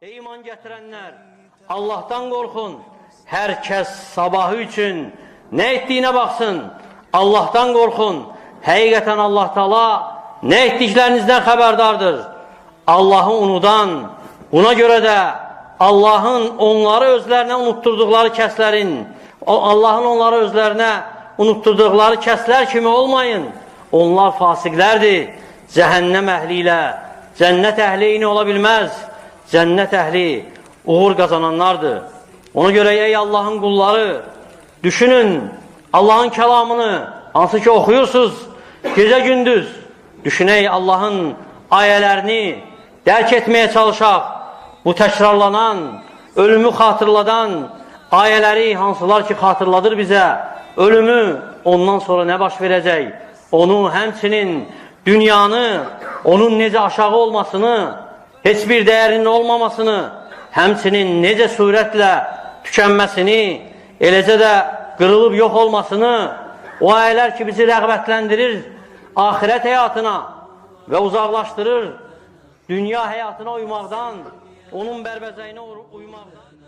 Ey iman getirenler, Allah'tan korkun. Herkes sabahı için ne ettiğine baksın. Allah'tan korkun. Hakikaten Allah Teala ne ettiklerinizden haberdardır. Allah'ı unudan, buna göre de Allah'ın onları özlerine unutturduqları kəslərin, Allah'ın onları özlerine unutturduqları kəslər kimi olmayın. Onlar fasiqlərdir. Cəhənnəm əhli ilə cənnət əhli eyni ola bilməz. Cənnət əhli uğur qazananlardır. Ona görə ey Allah'ın qulları, düşünün Allah'ın kəlamını, hansı ki oxuyursunuz gecə gündüz. Düşün ey Allah'ın ayələrini dərk etməyə çalışaq. Bu təkrarlanan, ölümü xatırladan ayələri hansılar ki xatırladır bizə, ölümü, ondan sonra nə baş verəcək? Onu həmçinin dünyanı, onun necə aşağı olmasını, heç bir dəyərinin olmamasını, həmçinin necə surətlə tükənməsini, eləcə də qırılıb yox olmasını, o ayələr ki bizi rəğbətləndirir ahirət həyatına və uzaqlaşdırır dünya həyatına uymaqdan, onun bərbəcəyinə uymaqdan.